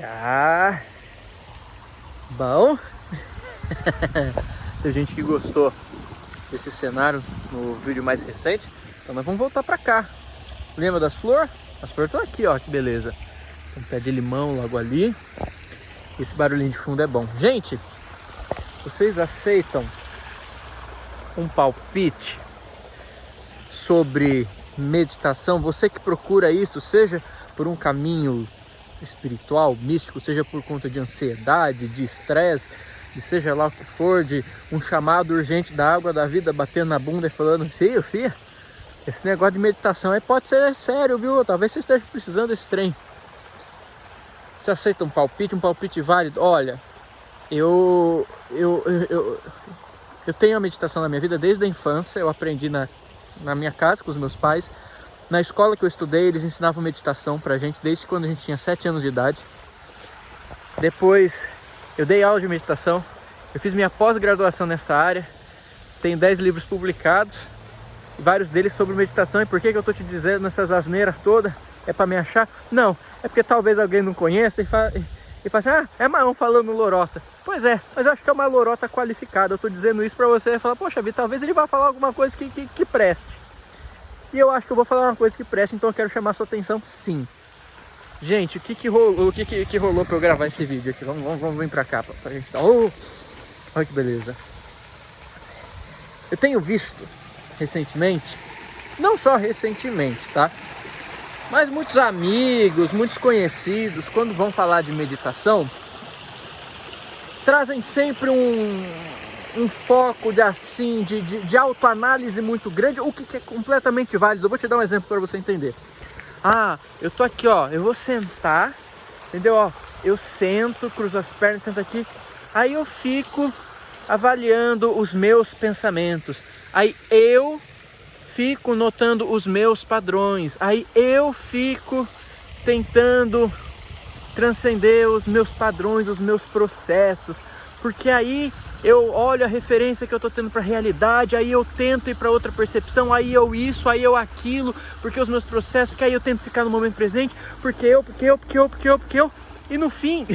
Ah, bom. Tem gente que gostou desse cenário no vídeo mais recente, então nós vamos voltar pra cá. Lembra das flores? As flores estão aqui, ó, que beleza. Tem um pé de limão logo ali. Esse barulhinho de fundo é bom. Gente, vocês aceitam um palpite sobre meditação? Você que procura isso, seja por um caminho espiritual, místico, seja por conta de ansiedade, de estresse, de seja lá o que for, de um chamado urgente da água da vida batendo na bunda e falando, filho, esse negócio de meditação aí pode ser sério, viu? Talvez você esteja precisando desse trem. Você aceita um palpite válido? Olha, eu tenho a meditação na minha vida desde a infância. Eu aprendi na minha casa com os meus pais. Na escola que eu estudei, eles ensinavam meditação pra gente desde quando a gente tinha 7 anos de idade. Depois eu dei aula de meditação, eu fiz minha pós-graduação nessa área, tenho 10 livros publicados, vários deles sobre meditação. E por que eu tô te dizendo essas asneiras todas? É pra me achar? Não, é porque talvez alguém não conheça e fala assim, é Marrom falando lorota. Pois é, mas eu acho que é uma lorota qualificada. Eu tô dizendo isso pra você e falar, poxa vida, talvez ele vá falar alguma coisa que preste. E eu acho que eu vou falar uma coisa que preste, então eu quero chamar a sua atenção, sim. Gente, o que rolou pra eu gravar esse vídeo aqui? Vamos vir pra cá, pra gente dar... Olha que beleza. Eu tenho visto, recentemente, não só recentemente, tá? Mas muitos amigos, muitos conhecidos, quando vão falar de meditação, trazem sempre um foco de autoanálise muito grande, o que é completamente válido. Eu vou te dar um exemplo para você entender. Eu tô aqui, ó, eu vou sentar, entendeu? Ó, eu sento, cruzo as pernas, sento aqui, aí eu fico avaliando os meus pensamentos, aí eu fico notando os meus padrões, aí eu fico tentando transcender os meus padrões, os meus processos, porque aí eu olho a referência que eu tô tendo para a realidade, aí eu tento ir para outra percepção, aí eu isso, aí eu aquilo, porque os meus processos, porque aí eu tento ficar no momento presente, porque eu, e no fim,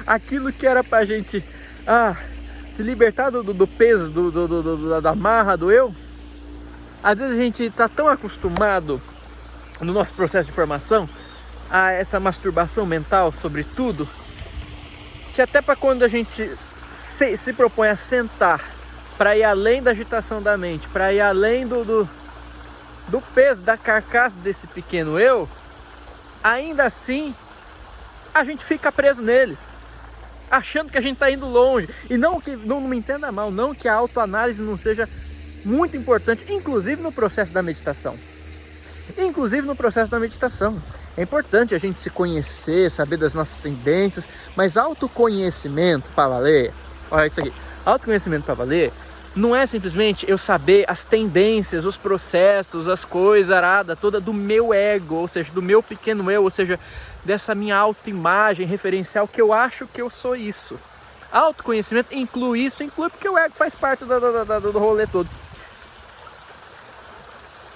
aquilo que era pra gente se libertar do peso, da marra do eu, às vezes a gente tá tão acostumado no nosso processo de formação a essa masturbação mental sobre tudo, que até para quando a gente se propõe a sentar para ir além da agitação da mente, para ir além do peso, da carcaça desse pequeno eu, ainda assim a gente fica preso neles, achando que a gente está indo longe. E não me entenda mal, não que a autoanálise não seja muito importante, inclusive no processo da meditação. É importante a gente se conhecer, saber das nossas tendências, mas autoconhecimento para valer, olha isso aqui, autoconhecimento para valer não é simplesmente eu saber as tendências, os processos, as coisas aradas toda do meu ego, ou seja, do meu pequeno eu, ou seja, dessa minha autoimagem referencial que eu acho que eu sou isso. Autoconhecimento inclui porque o ego faz parte do rolê todo.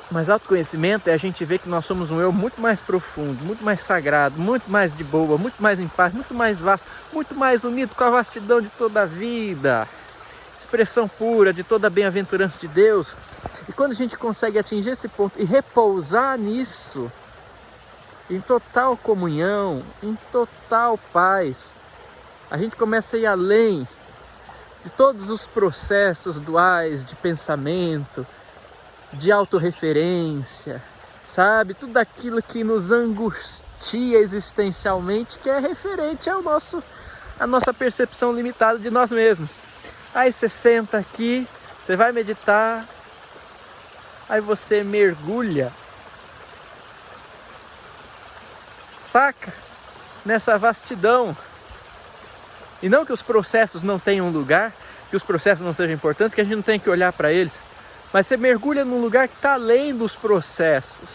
Mas autoconhecimento é a gente ver que nós somos um eu muito mais profundo, muito mais sagrado, muito mais de boa, muito mais em paz, muito mais vasto, muito mais unido com a vastidão de toda a vida, expressão pura de toda a bem-aventurança de Deus. E quando a gente consegue atingir esse ponto e repousar nisso, em total comunhão, em total paz, a gente começa a ir além de todos os processos duais de pensamento, de autorreferência, sabe? Tudo aquilo que nos angustia existencialmente, que é referente à nossa percepção limitada de nós mesmos. Aí você senta aqui, você vai meditar, aí você mergulha, saca? Nessa vastidão. E não que os processos não tenham lugar, que os processos não sejam importantes, que a gente não tem que olhar para eles, mas você mergulha num lugar que está além dos processos,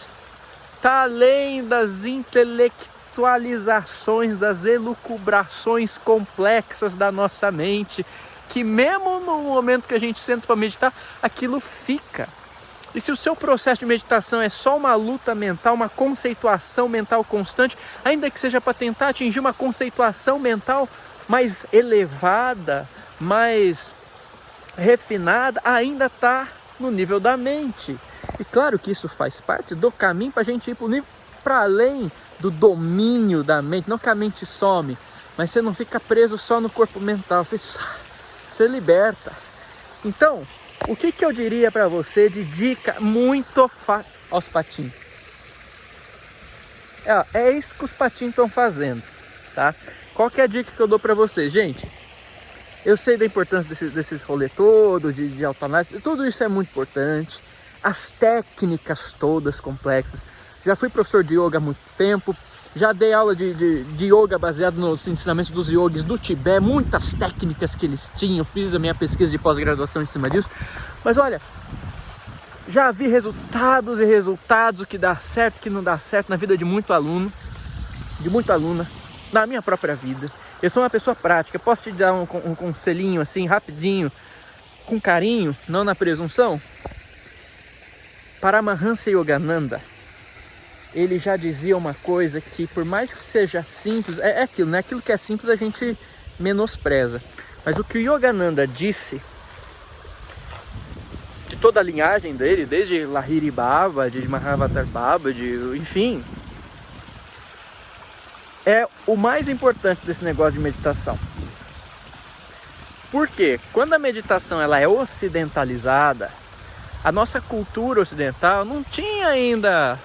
está além das intelectualizações, das elucubrações complexas da nossa mente, que mesmo no momento que a gente senta para meditar, aquilo fica. E se o seu processo de meditação é só uma luta mental, uma conceituação mental constante, ainda que seja para tentar atingir uma conceituação mental mais elevada, mais refinada, ainda está no nível da mente. E claro que isso faz parte do caminho para a gente ir para além do domínio da mente, não que a mente some, mas você não fica preso só no corpo mental, você liberta. Então, o que eu diria para você de dica muito fácil? Olha os patinhos. É isso que os patinhos estão fazendo, tá? Qual que é a dica que eu dou para vocês? Gente, eu sei da importância desses rolê todos, de autoanálise, tudo isso é muito importante. As técnicas todas complexas. Já fui professor de yoga há muito tempo, já dei aula de yoga baseado nos ensinamentos dos yogis do Tibete, muitas técnicas que eles tinham, fiz a minha pesquisa de pós-graduação em cima disso. Mas olha, já vi resultados e resultados que dá certo, que não dá certo na vida de muito aluno, de muita aluna, na minha própria vida. Eu sou uma pessoa prática, posso te dar um conselhinho assim, rapidinho, com carinho, não na presunção? Paramahansa Yogananda, ele já dizia uma coisa que, por mais que seja simples, é aquilo, né? Aquilo que é simples a gente menospreza. Mas o que o Yogananda disse, de toda a linhagem dele, desde Lahiri Baba, de Mahavatar Baba, enfim, é o mais importante desse negócio de meditação. Porque quando a meditação ela é ocidentalizada, a nossa cultura ocidental não tinha ainda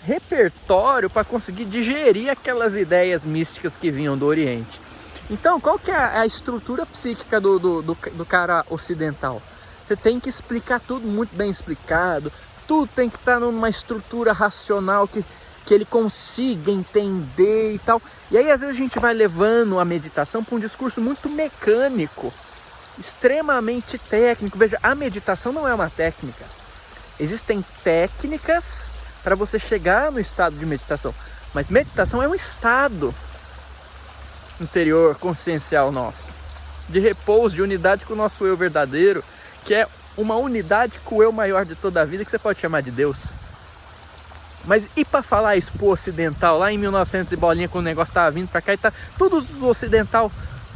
repertório para conseguir digerir aquelas ideias místicas que vinham do Oriente. Então, qual que é a estrutura psíquica do cara ocidental? Você tem que explicar tudo muito bem explicado, tudo tem que estar numa estrutura racional que ele consiga entender e tal. E aí, às vezes, a gente vai levando a meditação para um discurso muito mecânico, extremamente técnico. Veja, a meditação não é uma técnica. Existem técnicas para você chegar no estado de meditação. Mas meditação é um estado interior, consciencial nosso, de repouso, de unidade com o nosso eu verdadeiro, que é uma unidade com o eu maior de toda a vida, que você pode chamar de Deus. Mas e para falar isso pro ocidental, lá em 1900 e bolinha, quando o negócio estava vindo para cá, e tá tudo os ocidental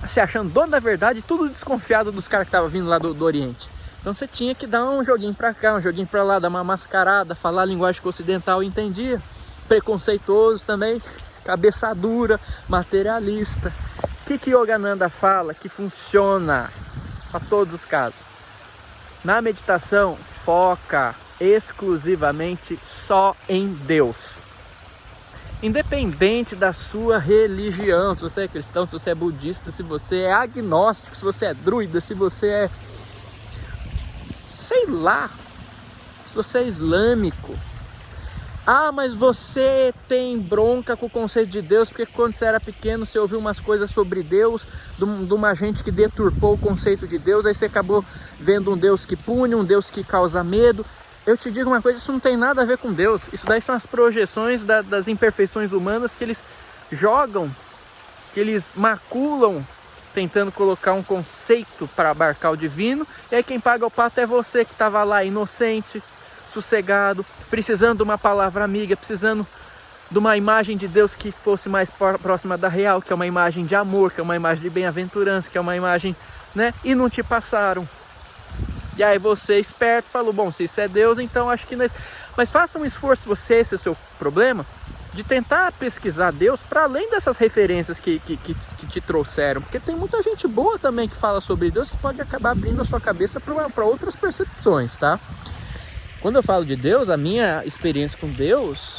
se achando dono da verdade, tudo desconfiado dos caras que estavam vindo lá do Oriente. Então você tinha que dar um joguinho pra cá, um joguinho pra lá, dar uma mascarada, falar a linguagem que o ocidental entendia. Preconceituoso também, cabeça dura, materialista. O que Yogananda fala que funciona para todos os casos? Na meditação, foca exclusivamente só em Deus. Independente da sua religião, se você é cristão, se você é budista, se você é agnóstico, se você é druida, se você é, sei lá, se você é islâmico. Ah, mas você tem bronca com o conceito de Deus porque quando você era pequeno você ouviu umas coisas sobre Deus de uma gente que deturpou o conceito de Deus, aí você acabou vendo um Deus que pune, um Deus que causa medo. Eu te digo uma coisa, isso não tem nada a ver com Deus. Isso daí são as projeções das imperfeições humanas que eles jogam, que eles maculam, tentando colocar um conceito para abarcar o divino. E aí quem paga o pato é você que estava lá inocente, sossegado, precisando de uma palavra amiga, precisando de uma imagem de Deus que fosse mais próxima da real, que é uma imagem de amor, que é uma imagem de bem-aventurança, que é uma imagem, né? E não te passaram. E aí você, esperto, falou, bom, se isso é Deus, então acho que não é isso. Mas faça um esforço, você, esse é o seu problema, de tentar pesquisar Deus para além dessas referências que te trouxeram. Porque tem muita gente boa também que fala sobre Deus, que pode acabar abrindo a sua cabeça para outras percepções, tá? Quando eu falo de Deus, a minha experiência com Deus,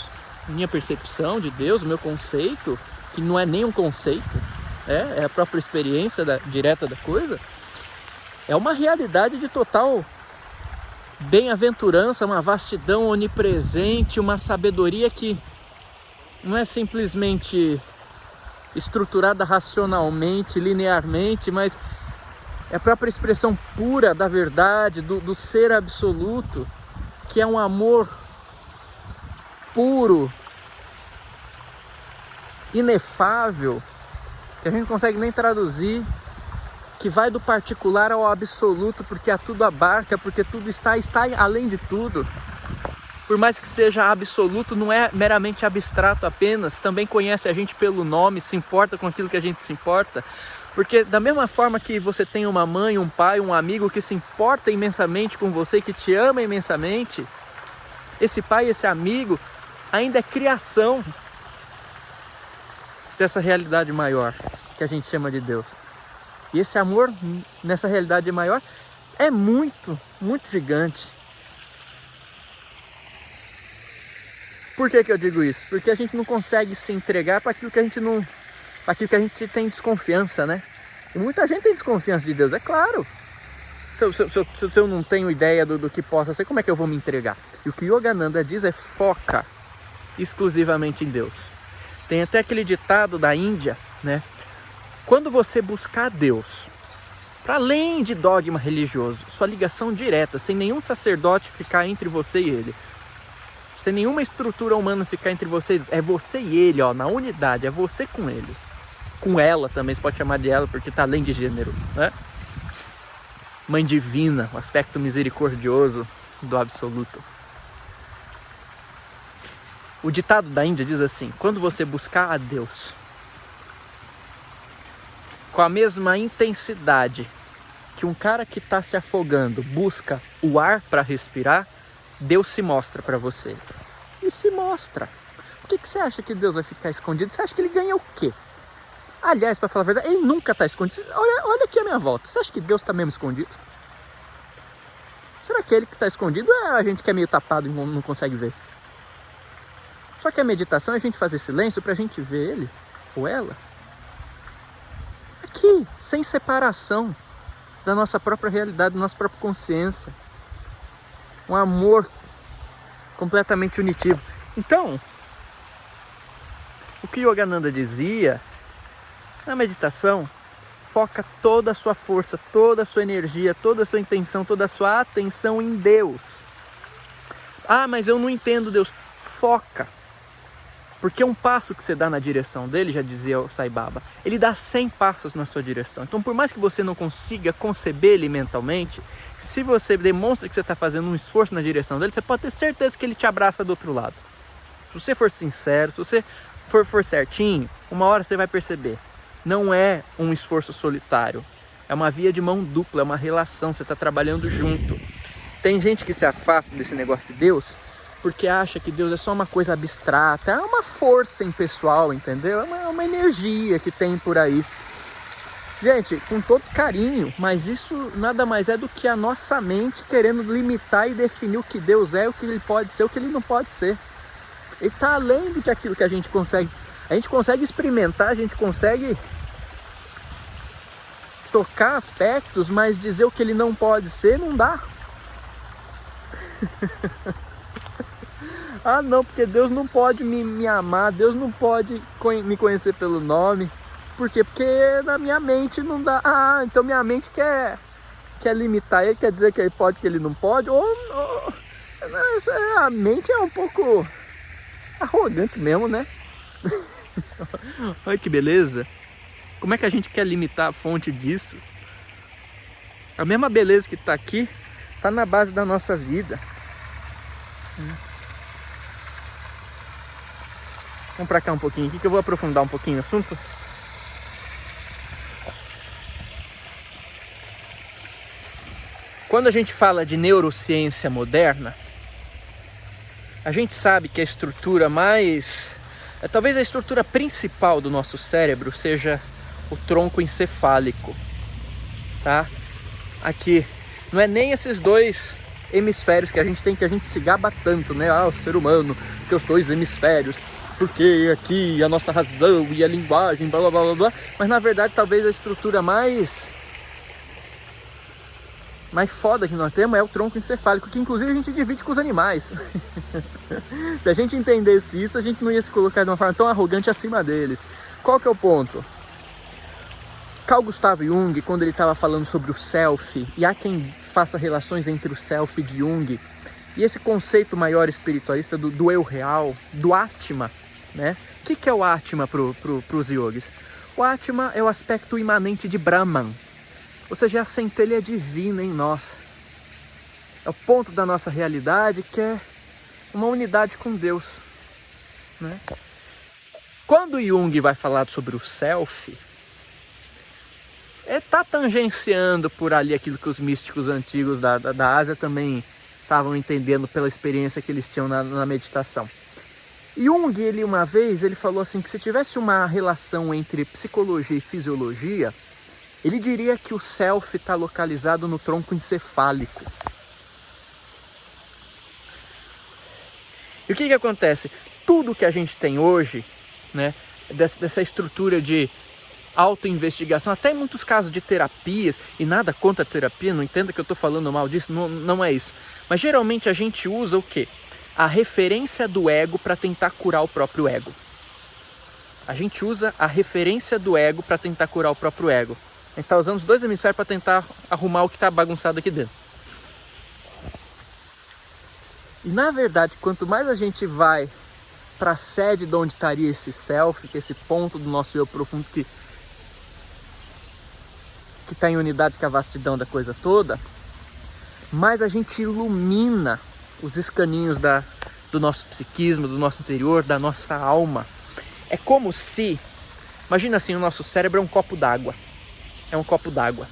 minha percepção de Deus, o meu conceito, que não é nem um conceito, é a própria experiência direta da coisa, é uma realidade de total bem-aventurança, uma vastidão onipresente, uma sabedoria que não é simplesmente estruturada racionalmente, linearmente, mas é a própria expressão pura da verdade, do ser absoluto, que é um amor puro, inefável, que a gente não consegue nem traduzir, que vai do particular ao absoluto, porque a tudo abarca, porque tudo está além de tudo. Por mais que seja absoluto, não é meramente abstrato apenas, também conhece a gente pelo nome, se importa com aquilo que a gente se importa. Porque da mesma forma que você tem uma mãe, um pai, um amigo que se importa imensamente com você, que te ama imensamente, esse pai, esse amigo, ainda é criação dessa realidade maior que a gente chama de Deus. E esse amor nessa realidade maior é muito, muito gigante. Por que eu digo isso? Porque a gente não consegue se entregar para aquilo que a gente não, aquilo que a gente tem desconfiança, né? E muita gente tem desconfiança de Deus, é claro. Se eu não tenho ideia do que possa ser, como é que eu vou me entregar? E o que Yogananda diz é: foca exclusivamente em Deus. Tem até aquele ditado da Índia, né? Quando você buscar Deus, para além de dogma religioso, sua ligação direta, sem nenhum sacerdote ficar entre você e ele, sem nenhuma estrutura humana ficar entre vocês, é você e ele, ó, na unidade, é você com ele. Com ela também, você pode chamar de ela, porque está além de gênero, né? Mãe divina, o aspecto misericordioso do absoluto. O ditado da Índia diz assim: quando você buscar a Deus com a mesma intensidade que um cara que está se afogando busca o ar para respirar, Deus se mostra para você. E se mostra. Por que você acha que Deus vai ficar escondido? Você acha que ele ganha o quê? Aliás, para falar a verdade, ele nunca está escondido. Olha aqui a minha volta. Você acha que Deus está mesmo escondido? Será que é ele que está escondido ou é a gente que é meio tapado e não consegue ver? Só que a meditação é a gente fazer silêncio para a gente ver ele ou ela. Aqui, sem separação da nossa própria realidade, da nossa própria consciência. Um amor completamente unitivo. Então, o que Yogananda dizia, na meditação, foca toda a sua força, toda a sua energia, toda a sua intenção, toda a sua atenção em Deus. Ah, mas eu não entendo Deus. Foca. Porque um passo que você dá na direção dele, já dizia o Sai Baba, ele dá 100 passos na sua direção. Então, por mais que você não consiga conceber ele mentalmente, se você demonstra que você está fazendo um esforço na direção dele, você pode ter certeza que ele te abraça do outro lado. Se você for sincero, se você for certinho, uma hora você vai perceber. Não é um esforço solitário, é uma via de mão dupla, é uma relação, você está trabalhando junto. Tem gente que se afasta desse negócio de Deus porque acha que Deus é só uma coisa abstrata, é uma força impessoal, entendeu? É uma energia que tem por aí. Gente, com todo carinho, mas isso nada mais é do que a nossa mente querendo limitar e definir o que Deus é, o que ele pode ser, o que ele não pode ser. Ele está além do que aquilo que a gente consegue. A gente consegue experimentar, a gente consegue tocar aspectos, mas dizer o que ele não pode ser, não dá. Ah não, porque Deus não pode me amar, Deus não pode me conhecer pelo nome. Por quê? Porque na minha mente não dá. Ah, então minha mente quer limitar ele, quer dizer que ele pode, que ele não pode. A mente é um pouco arrogante mesmo, né? Olha que beleza. Como é que a gente quer limitar a fonte disso? A mesma beleza que está aqui, está na base da nossa vida. Vamos para cá um pouquinho aqui que eu vou aprofundar um pouquinho o assunto. Quando a gente fala de neurociência moderna, a gente sabe que a estrutura talvez a estrutura principal do nosso cérebro seja o tronco encefálico, tá? Aqui, não é nem esses dois hemisférios que a gente se gaba tanto, né? Ah, o ser humano, que os dois hemisférios, porque aqui a nossa razão e a linguagem, blá blá blá blá, mas na verdade talvez a estrutura mais foda que nós temos é o tronco encefálico, que inclusive a gente divide com os animais. Se a gente entendesse isso, a gente não ia se colocar de uma forma tão arrogante acima deles. Qual que é o ponto? Carl Gustav Jung, quando ele estava falando sobre o self, e há quem faça relações entre o self de Jung e esse conceito maior espiritualista do eu real, do Atma, né? O que é o Atma para os yogis? O Atma é o aspecto imanente de Brahman. Ou seja, é a centelha divina em nós. É o ponto da nossa realidade que é uma unidade com Deus, né? Quando Jung vai falar sobre o self, ele está tangenciando por ali aquilo que os místicos antigos da Ásia também estavam entendendo pela experiência que eles tinham na meditação. Jung, uma vez, ele falou assim, que se tivesse uma relação entre psicologia e fisiologia, ele diria que o self está localizado no tronco encefálico. E o que acontece? Tudo que a gente tem hoje, né, dessa estrutura de autoinvestigação, até em muitos casos de terapias, e nada contra a terapia, não entenda que eu estou falando mal disso, não é isso. Mas geralmente a gente usa o quê? A referência do ego para tentar curar o próprio ego. A gente usa a referência do ego para tentar curar o próprio ego. A gente está usando os dois hemisférios para tentar arrumar o que está bagunçado aqui dentro. E na verdade, quanto mais a gente vai para a sede de onde estaria esse self, que é esse ponto do nosso eu profundo que está em unidade com a vastidão da coisa toda, mais a gente ilumina os escaninhos do nosso psiquismo, do nosso interior, da nossa alma. É como se, imagina assim, o nosso cérebro é um copo d'água. É um copo d'água.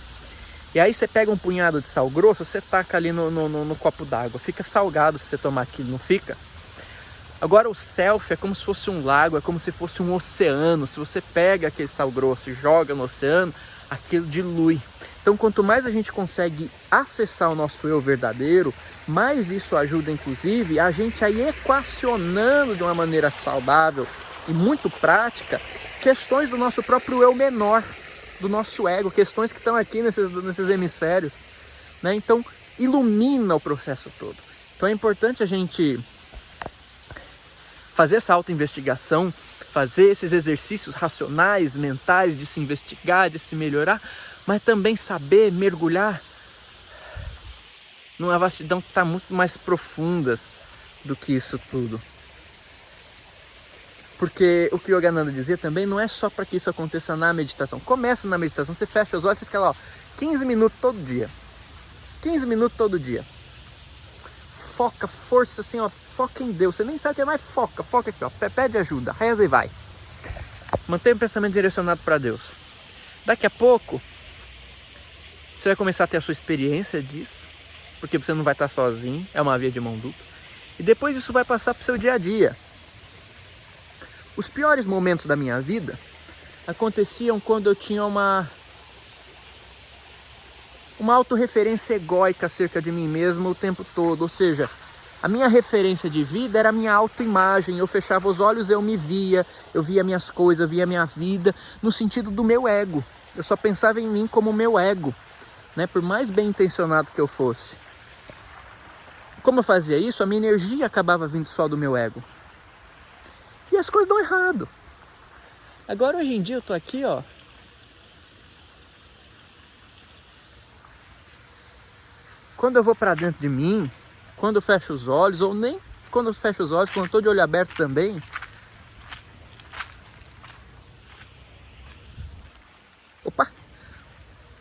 E aí você pega um punhado de sal grosso, você taca ali no copo d'água. Fica salgado se você tomar aquilo, não fica? Agora o self é como se fosse um lago, é como se fosse um oceano. Se você pega aquele sal grosso e joga no oceano, aquilo dilui. Então quanto mais a gente consegue acessar o nosso eu verdadeiro, mais isso ajuda inclusive a gente a ir equacionando de uma maneira saudável e muito prática questões do nosso próprio eu menor, do nosso ego, questões que estão aqui nesses hemisférios, né? Então ilumina o processo todo. Então é importante a gente fazer essa autoinvestigação, fazer esses exercícios racionais, mentais, de se investigar, de se melhorar, mas também saber mergulhar numa vastidão que está muito mais profunda do que isso tudo. Porque o que o Yogananda dizia também não é só para que isso aconteça na meditação. Começa na meditação, você fecha os olhos, você fica lá, 15 minutos todo dia. 15 minutos todo dia. Foca, força assim, foca em Deus. Você nem sabe o que é mais foca aqui, pede ajuda, reza e vai. Mantenha o pensamento direcionado para Deus. Daqui a pouco, você vai começar a ter a sua experiência disso, porque você não vai estar sozinho, é uma via de mão dupla. E depois isso vai passar para o seu dia a dia. Os piores momentos da minha vida aconteciam quando eu tinha uma autorreferência egóica acerca de mim mesmo o tempo todo. Ou seja, a minha referência de vida era a minha autoimagem. Eu fechava os olhos, eu me via, eu via minhas coisas, eu via minha vida no sentido do meu ego. Eu só pensava em mim como meu ego, né? Por mais bem intencionado que eu fosse. Como eu fazia isso, a minha energia acabava vindo só do meu ego. E as coisas dão errado. Agora, hoje em dia, eu tô aqui, quando eu vou para dentro de mim, quando eu fecho os olhos, ou nem quando eu fecho os olhos, quando eu tô de olho aberto também,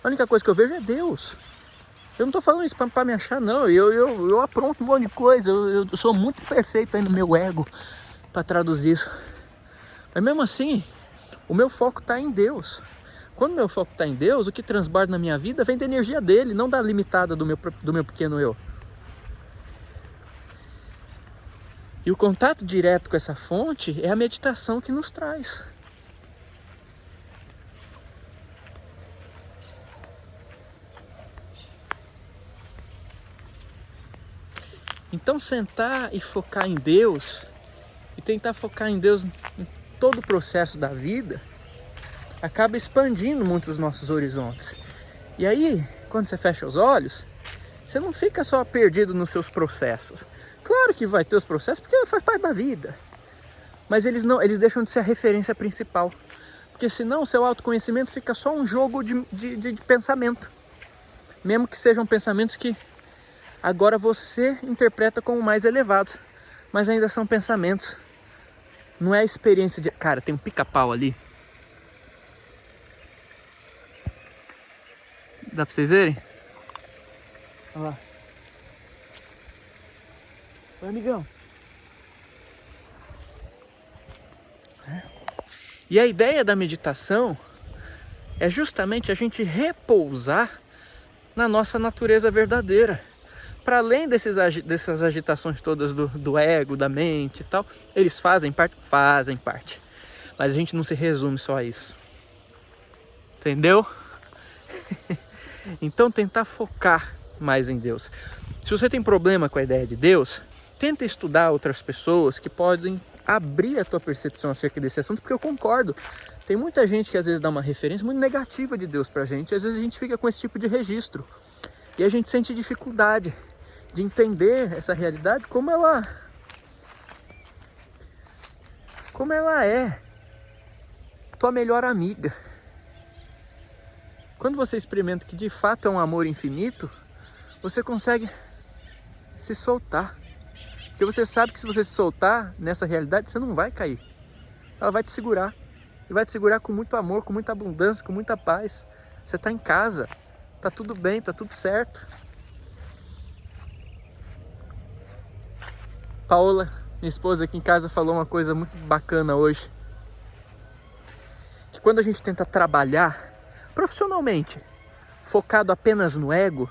a única coisa que eu vejo é Deus. Eu não tô falando isso para me achar, não. Eu apronto um monte de coisa. Eu sou muito perfeito aí no meu ego para traduzir isso. Mas mesmo assim, o meu foco está em Deus. Quando o meu foco está em Deus, o que transborda na minha vida vem da energia dele, não da limitada do meu pequeno eu. E o contato direto com essa fonte é a meditação que nos traz. Então sentar e focar em Deus, e tentar focar em Deus em todo o processo da vida, acaba expandindo muito os nossos horizontes. E aí, quando você fecha os olhos, você não fica só perdido nos seus processos. Claro que vai ter os processos, porque faz parte da vida. Mas eles deixam de ser a referência principal. Porque senão o seu autoconhecimento fica só um jogo de pensamento. Mesmo que sejam pensamentos que agora você interpreta como mais elevados. Mas ainda são pensamentos. Não é a experiência de... Cara, tem um pica-pau ali. Dá pra vocês verem? Olha lá. Oi, amigão. E a ideia da meditação é justamente a gente repousar na nossa natureza verdadeira. Para além dessas agitações todas do ego, da mente e tal, eles fazem parte? Fazem parte. Mas a gente não se resume só a isso. Entendeu? Então tentar focar mais em Deus. Se você tem problema com a ideia de Deus, tenta estudar outras pessoas que podem abrir a tua percepção acerca desse assunto, porque eu concordo. Tem muita gente que às vezes dá uma referência muito negativa de Deus pra gente, e às vezes a gente fica com esse tipo de registro. E a gente sente dificuldade de entender essa realidade como ela é tua melhor amiga. Quando você experimenta que de fato é um amor infinito, você consegue se soltar. Porque você sabe que se você se soltar nessa realidade, você não vai cair. Ela vai te segurar. E vai te segurar com muito amor, com muita abundância, com muita paz. Você está em casa. Tá tudo bem, tá tudo certo. Paola, minha esposa aqui em casa, falou uma coisa muito bacana hoje. Que quando a gente tenta trabalhar profissionalmente, focado apenas no ego,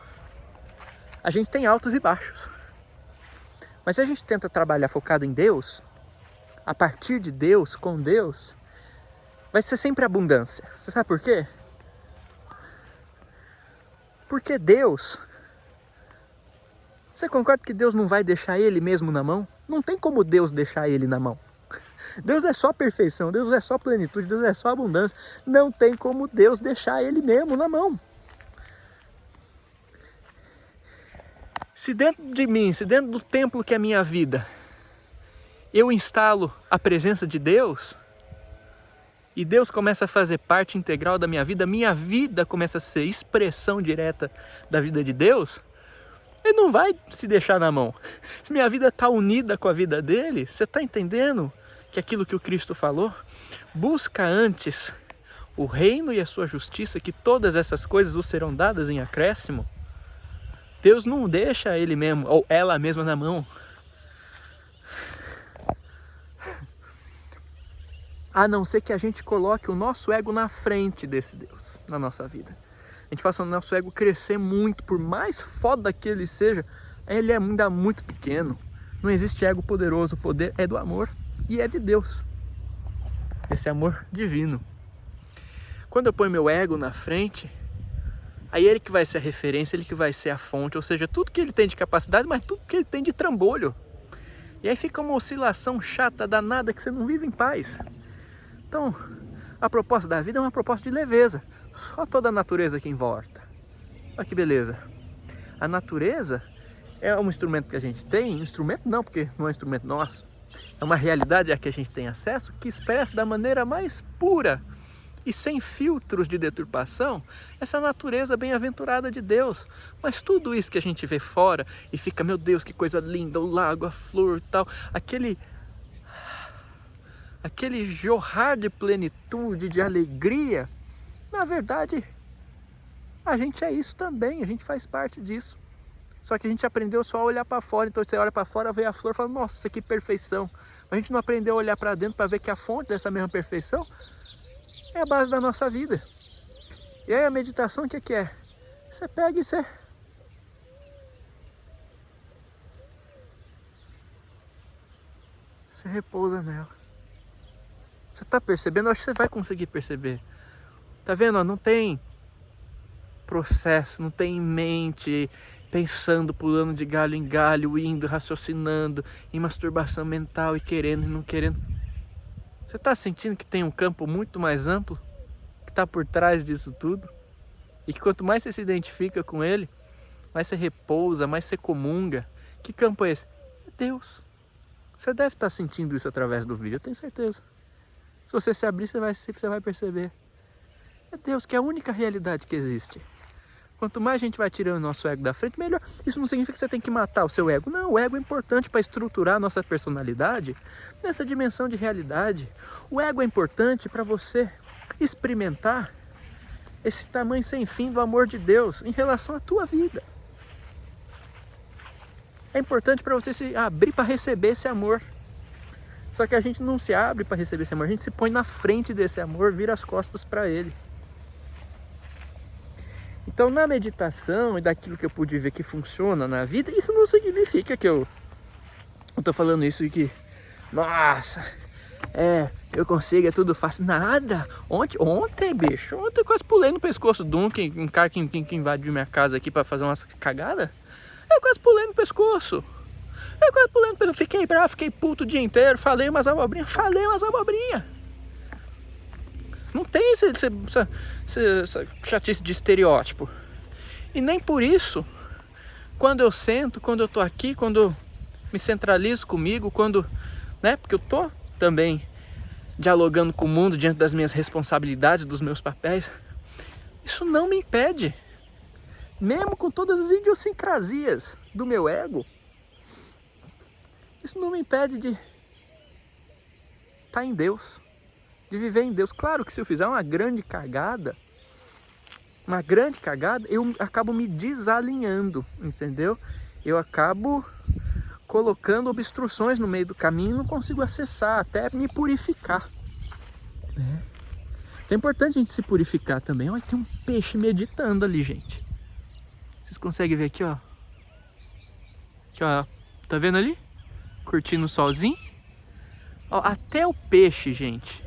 a gente tem altos e baixos. Mas se a gente tenta trabalhar focado em Deus, a partir de Deus, com Deus, vai ser sempre abundância. Você sabe por quê? Porque Deus... Você concorda que Deus não vai deixar Ele mesmo na mão? Não tem como Deus deixar Ele na mão. Deus é só perfeição, Deus é só plenitude, Deus é só abundância. Não tem como Deus deixar Ele mesmo na mão. Se dentro de mim, se dentro do templo que é a minha vida, eu instalo a presença de Deus, e Deus começa a fazer parte integral da minha vida começa a ser expressão direta da vida de Deus, Ele não vai se deixar na mão. Se minha vida está unida com a vida dele, você está entendendo que aquilo que o Cristo falou? Busca antes o reino e a sua justiça, que todas essas coisas vos serão dadas em acréscimo. Deus não deixa ele mesmo, ou ela mesma na mão. A não ser que a gente coloque o nosso ego na frente desse Deus, na nossa vida. A gente faça o nosso ego crescer muito, por mais foda que ele seja, ele é ainda muito pequeno. Não existe ego poderoso, o poder é do amor e é de Deus. Esse amor divino. Quando eu ponho meu ego na frente, aí ele que vai ser a referência, ele que vai ser a fonte, ou seja, tudo que ele tem de capacidade, mas tudo que ele tem de trambolho. E aí fica uma oscilação chata, danada, que você não vive em paz. Então, a proposta da vida é uma proposta de leveza. Só toda a natureza que importa. Olha que beleza. A natureza é um instrumento que a gente tem, instrumento não, porque não é um instrumento nosso. É uma realidade a que a gente tem acesso, que expressa da maneira mais pura e sem filtros de deturpação essa natureza bem-aventurada de Deus. Mas tudo isso que a gente vê fora e fica, meu Deus, que coisa linda, o lago, a flor e tal, aquele jorrar de plenitude, de alegria, na verdade, a gente é isso também, a gente faz parte disso. Só que a gente aprendeu só a olhar para fora, então você olha para fora, vê a flor e fala, nossa, que perfeição. Mas a gente não aprendeu a olhar para dentro para ver que a fonte dessa mesma perfeição é a base da nossa vida. E aí a meditação, o que é? Você pega e você repousa nela. Você está percebendo? Eu acho que você vai conseguir perceber. Tá vendo? Não tem processo, não tem mente, pensando, pulando de galho em galho, indo, raciocinando, em masturbação mental e querendo e não querendo. Você está sentindo que tem um campo muito mais amplo que está por trás disso tudo? E que quanto mais você se identifica com ele, mais você repousa, mais você comunga. Que campo é esse? É Deus. Você deve estar sentindo isso através do vídeo, eu tenho certeza. Se você se abrir, você vai perceber. É Deus, que é a única realidade que existe. Quanto mais a gente vai tirando o nosso ego da frente, melhor. Isso não significa que você tem que matar o seu ego. Não, o ego é importante para estruturar a nossa personalidade nessa dimensão de realidade. O ego é importante para você experimentar esse tamanho sem fim do amor de Deus em relação à tua vida. É importante para você se abrir para receber esse amor. Só que a gente não se abre para receber esse amor, a gente se põe na frente desse amor, vira as costas para ele. Então, na meditação e daquilo que eu pude ver que funciona na vida, isso não significa que eu tô falando isso e que, nossa, eu consigo, é tudo fácil. Nada. Ontem, bicho, eu quase pulei no pescoço de um cara que invadiu minha casa aqui para fazer umas cagadas. Eu quase pulei no pescoço. Fiquei bravo, fiquei puto o dia inteiro, falei umas abobrinhas. Não tem essa chatice de estereótipo. E nem por isso, quando eu sento, quando eu tô aqui, quando eu me centralizo comigo, porque eu tô também dialogando com o mundo diante das minhas responsabilidades, dos meus papéis, isso não me impede, mesmo com todas as idiosincrasias do meu ego, isso não me impede de estar em Deus, de viver em Deus. Claro que se eu fizer uma grande cagada, eu acabo me desalinhando, entendeu? Eu acabo colocando obstruções no meio do caminho e não consigo acessar, até me purificar. Né? É importante a gente se purificar também. Olha, tem um peixe meditando ali, gente. Vocês conseguem ver aqui, ó? Aqui, ó. Tá vendo ali? Curtindo o solzinho. Ó, até o peixe, gente.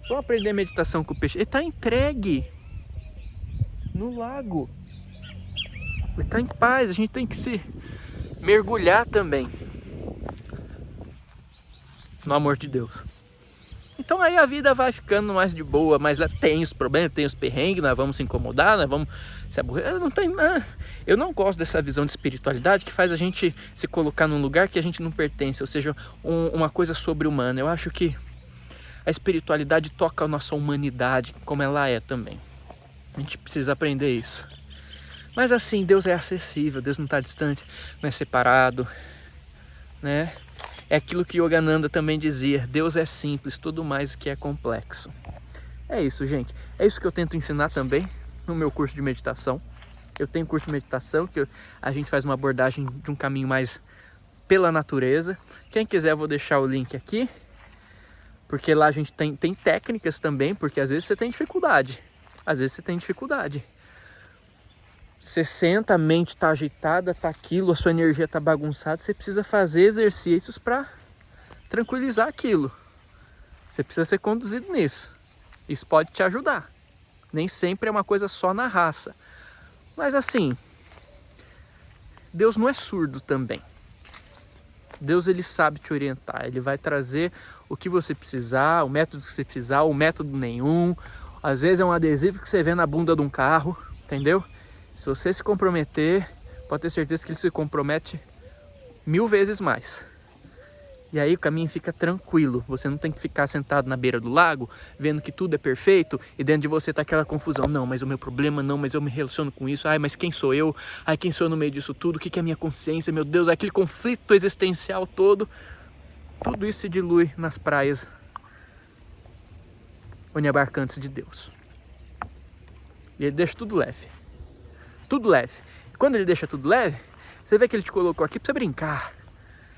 Vamos aprender meditação com o peixe. Ele tá entregue no lago. Ele tá em paz. A gente tem que se mergulhar também no amor de Deus. Então aí a vida vai ficando mais de boa, mas tem os problemas, tem os perrengues, nós vamos se incomodar, nós vamos se aborrer. Eu não gosto dessa visão de espiritualidade que faz a gente se colocar num lugar que a gente não pertence, ou seja, uma coisa sobre-humana. Eu acho que a espiritualidade toca a nossa humanidade, como ela é também. A gente precisa aprender isso. Mas assim, Deus é acessível, Deus não está distante, não é separado, né? É aquilo que Yogananda também dizia, Deus é simples, tudo mais que é complexo. É isso, gente. É isso que eu tento ensinar também no meu curso de meditação. Eu tenho curso de meditação que a gente faz uma abordagem de um caminho mais pela natureza. Quem quiser, eu vou deixar o link aqui, porque lá a gente tem técnicas também, porque às vezes você tem dificuldade. Você senta, a mente está agitada, está aquilo, a sua energia está bagunçada, você precisa fazer exercícios para tranquilizar aquilo. Você precisa ser conduzido nisso. Isso pode te ajudar. Nem sempre é uma coisa só na raça. Mas assim, Deus não é surdo também. Deus, ele sabe te orientar, ele vai trazer o que você precisar, o método que você precisar, ou método nenhum. Às vezes é um adesivo que você vê na bunda de um carro, entendeu? Se você se comprometer, pode ter certeza que ele se compromete 1000 vezes mais. E aí o caminho fica tranquilo. Você não tem que ficar sentado na beira do lago, vendo que tudo é perfeito, e dentro de você tá aquela confusão. Não, mas o meu problema não, mas eu me relaciono com isso. Ai, mas quem sou eu? Ai, quem sou eu no meio disso tudo? O que é a minha consciência? Meu Deus, aquele conflito existencial todo. Tudo isso se dilui nas praias oniabarcantes de Deus. E ele deixa tudo leve. Tudo leve. E quando ele deixa tudo leve, você vê que ele te colocou aqui pra você brincar.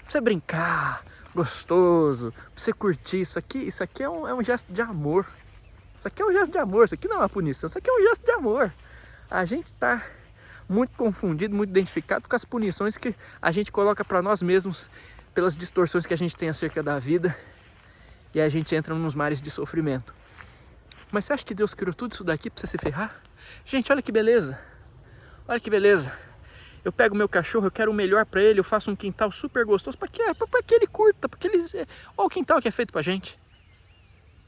Pra você brincar, gostoso, pra você curtir. Isso aqui é um gesto de amor. Isso aqui é um gesto de amor, isso aqui não é uma punição, isso aqui é um gesto de amor. A gente tá muito confundido, muito identificado com as punições que a gente coloca pra nós mesmos, pelas distorções que a gente tem acerca da vida. E a gente entra nos mares de sofrimento. Mas você acha que Deus criou tudo isso daqui pra você se ferrar? Gente, olha que beleza. Olha que beleza. Eu pego meu cachorro, eu quero o melhor pra ele, eu faço um quintal super gostoso. Pra quê? Pra que ele curta, pra que ele... Olha o quintal que é feito pra gente.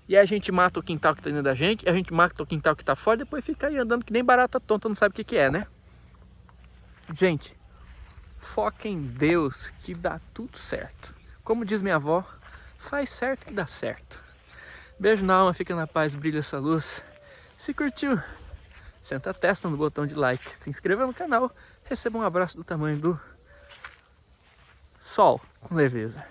E aí a gente mata o quintal que tá dentro da gente, a gente mata o quintal que tá fora, depois fica aí andando que nem barata tonta, não sabe o que é, né? Gente, foca em Deus que dá tudo certo. Como diz minha avó, faz certo que dá certo. Beijo na alma, fica na paz, brilha essa luz. Se curtiu, senta a testa no botão de like, se inscreva no canal, receba um abraço do tamanho do sol com leveza.